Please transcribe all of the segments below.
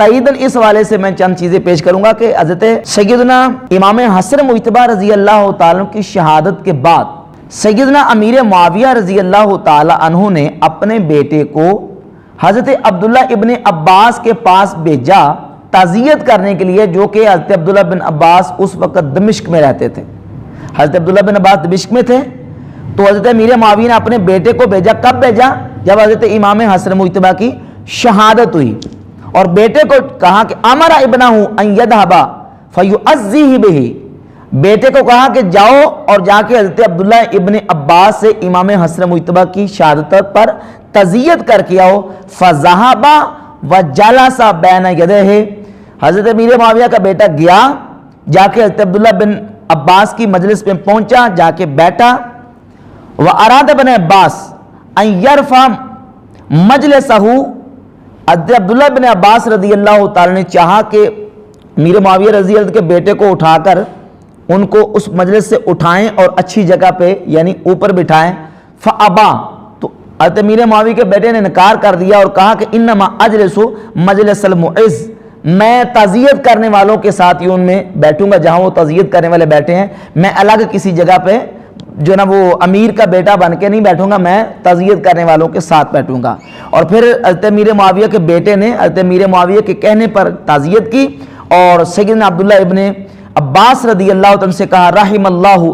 تعیداً اس حوالے سے میں چند چیزیں پیش کروں گا کہ حضرت سیدنا امام حسن مجتبی رضی اللہ تعالیٰ کی شہادت کے بعد سیدنا امیر معاویہ رضی اللہ تعالیٰ عنہ نے اپنے بیٹے کو حضرت عبداللہ ابن عباس کے پاس بھیجا تعزیت کرنے کے لیے، جو کہ حضرت عبداللہ بن عباس اس وقت دمشق میں رہتے تھے۔ حضرت عبداللہ بن عباس دمشق میں تھے تو حضرت امیر معاویہ نے اپنے بیٹے کو بھیجا۔ کب بھیجا؟ جب حضرت امام حسن مجتبی کی شہادت ہوئی، اور بیٹے کو کہا کہ امر ابنہ ان یذهب فیعزیہ بہ، بیٹے کو کہا کہ جاؤ اور جا کے حضرت عبداللہ ابن عباس سے امام حسن مجتبی کی شہادت پر تعزیت کر کے آؤ۔ فذهب وجلس بین یدیہ، حضرت امیر معاویہ کا بیٹا گیا، جا کے حضرت عبداللہ بن عباس کی مجلس میں پہنچا، جا کے بیٹا۔ واراد ابن عباس ان یرفع مجلسہ، حضرت عبداللہ بن عباس رضی اللہ تعالی نے چاہا کہ امیر معاویہ رضی اللہ کے بیٹے کو اٹھا کر ان کو اس مجلس سے اٹھائیں اور اچھی جگہ پہ یعنی اوپر بٹھائیں۔ فابا، تو حضرت امیر معاویہ کے بیٹے نے انکار کر دیا اور کہا کہ انما اجلس مجلس المعز، میں تعزیت کرنے والوں کے ساتھ ہی ان میں بیٹھوں گا جہاں وہ تعزیت کرنے والے بیٹھے ہیں، میں الگ کسی جگہ پہ جو نا وہ امیر کا بیٹا بن کے نہیں بیٹھوں گا، میں تعزیت کرنے والوں کے ساتھ بیٹھوں گا۔ اور پھر حضرت امیر معاویہ کے بیٹے نے حضرت امیر معاویہ کے کہنے پر تعزیت کی، اور سیدنا عبداللہ ابن عباس رضی اللہ عنہ سے کہا رحم اللہ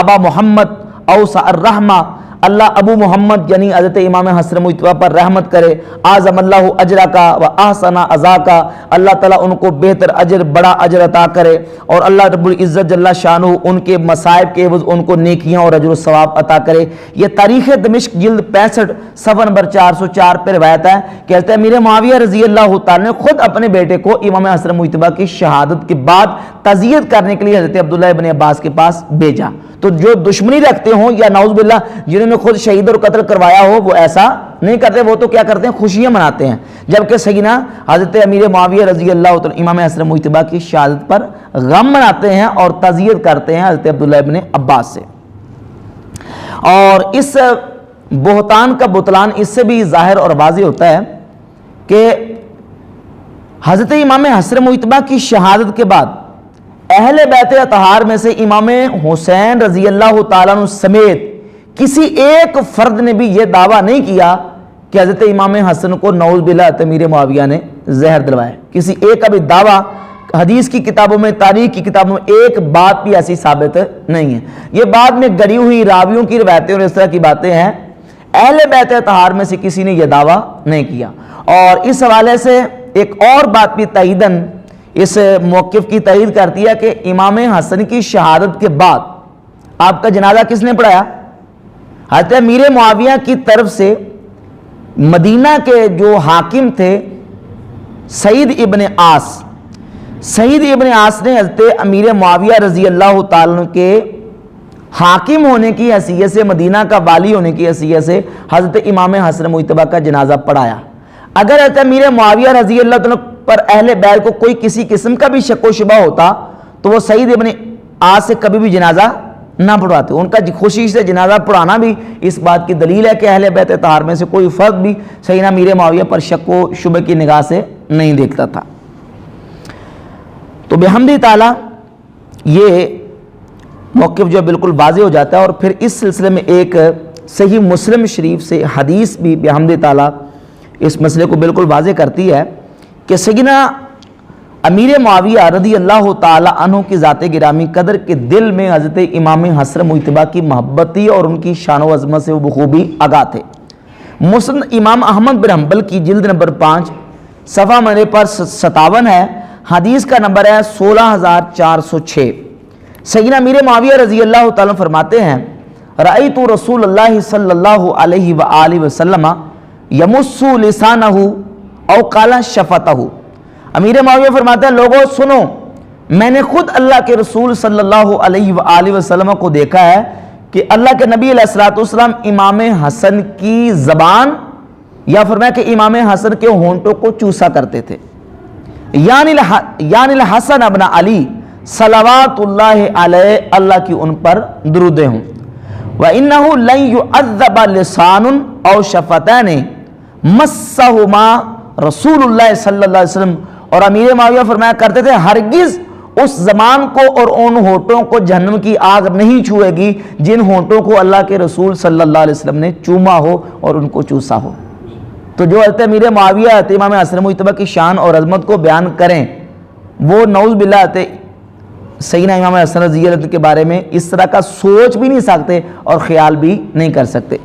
ابا محمد اوسع الرحمہ، اللہ ابو محمد یعنی حضرت امام حسن مجتبی پر رحمت کرے، اعظم اللہ اجرہ کا و احسن عزا کا، اللہ تعالیٰ ان کو بہتر اجر بڑا اجر عطا کرے، اور اللہ رب العزت جل شانہ ان کے مصائب کے عوض ان کو نیکیاں اور اجر و ثواب عطا کرے۔ یہ تاریخ دمشق جلد 65 صفحہ نمبر 404 پہ روایت ہے کہ حضرت امیر معاویہ رضی اللہ تعالیٰ نے خود اپنے بیٹے کو امام حسن مجتبی کی شہادت کے بعد تعزیت کرنے کے لیے حضرت عبداللہ ابن عباس کے پاس بھیجا۔ تو جو دشمنی رکھتے ہوں یا نعوذ باللہ جنہوں نے خود شہید اور قتل کروایا ہو وہ ایسا نہیں کرتے، وہ تو کیا کرتے ہیں، خوشیاں مناتے ہیں، جبکہ سیدنا حضرت امیر معاویہ رضی اللہ تعالی امام حسن مجتبی کی شہادت پر غم مناتے ہیں اور تعزیت کرتے ہیں حضرت عبداللہ ابن عباس سے۔ اور اس بہتان کا بطلان اس سے بھی ظاہر اور واضح ہوتا ہے کہ حضرت امام حسن مجتبی کی شہادت کے بعد اہل بیت اطہار میں سے امام حسین رضی اللہ تعالیٰ عنہ سمیت کسی ایک فرد نے بھی یہ دعویٰ نہیں کیا کہ حضرت امام حسن کو نعوذ باللہ حضرت امیر معاویہ نے زہر دلوایا۔ کسی ایک کا بھی دعویٰ حدیث کی کتابوں میں، تاریخ کی کتابوں میں ایک بات بھی ایسی ثابت نہیں ہے۔ یہ بعد میں گڑی ہوئی راویوں کی روایتیں اور اس طرح کی باتیں ہیں، اہل بیت اطہار میں سے کسی نے یہ دعویٰ نہیں کیا۔ اور اس حوالے سے ایک اور بات بھی تائیداً اس موقف کی تائید کرتی ہے کہ امام حسن کی شہادت کے بعد آپ کا جنازہ کس نے پڑھایا؟ حضرت امیر معاویہ کی طرف سے مدینہ کے جو حاکم تھے سعید ابن عاص، سعید ابن عاص نے حضرت امیر معاویہ رضی اللہ تعالیٰ کے حاکم ہونے کی حیثیت سے، مدینہ کا والی ہونے کی حیثیت سے حضرت امام حسن مجتبی کا جنازہ پڑھایا۔ اگر حضرت امیر معاویہ رضی اللہ تعالیٰ پر اہل بیت کو کوئی کسی قسم کا بھی شک و شبہ ہوتا تو وہ سعید ابن عاص سے کبھی بھی جنازہ نہ پڑھواتے۔ ان کا خوشی سے جنازہ پڑھانا بھی اس بات کی دلیل ہے کہ اہل بیت اطہار میں سے کوئی فرد بھی سیدنا امیر معاویہ پر شک و شبہ کی نگاہ سے نہیں دیکھتا تھا۔ تو بحمد تعالیٰ یہ موقف جو بالکل واضح ہو جاتا ہے، اور پھر اس سلسلے میں ایک صحیح مسلم شریف سے حدیث بھی بحمد تعالیٰ اس مسئلے کو بالکل واضح کرتی ہے کہ سیدنا امیر معاویہ رضی اللہ تعالی عنہ کی ذات گرامی قدر کے دل میں حضرت امام حسن مجتبی کی محبت تھی اور ان کی شان و عظمت سے وہ بخوبی آگاہ تھے۔ مسند امام احمد بن حنبل کی جلد نمبر 5 صفحہ میرے پر 57 ہے، حدیث کا نمبر ہے 16406۔ سیدنا امیر معاویہ رضی اللہ تعالیٰ فرماتے ہیں رأیت رسول اللہ صلی اللہ علیہ وآلہ وسلم یمس لسانہ او قال شفتہ۔ امیر معاویہ فرماتے ہیں لوگوں سنو، میں نے خود اللہ کے رسول صلی اللہ علیہ وآلہ وسلم کو دیکھا ہے کہ اللہ کے نبی علیہ الصلوۃ والسلام امام حسن کی زبان یا فرمایا کہ امام حسن کے ہونٹوں کو چوسا کرتے تھے، یعنی الحسن ابن علی صلوات اللہ علیہ، اللہ کی ان پر درود ہوں۔ وَإِنَّهُ لَن يُعَذَّبَ لِسَانٌ أَوْ شَفَتَانِ مَسَّهُمَا رسول اللہ صلی اللہ علیہ وسلم اور امیر معاویہ فرمایا کرتے تھے ہرگز اس زبان کو اور ان ہونٹوں کو جہنم کی آگ نہیں چھوئے گی جن ہونٹوں کو اللہ کے رسول صلی اللہ علیہ وسلم نے چوما ہو اور ان کو چوسا ہو۔ تو جو حضرت امیر معاویہ حضرت امام حسن مجتبی کی شان اور عظمت کو بیان کریں، وہ نعوذ باللہ حضرت سیدنا امام حسن رضی اللہ عنہ کے بارے میں اس طرح کا سوچ بھی نہیں سکتے اور خیال بھی نہیں کر سکتے۔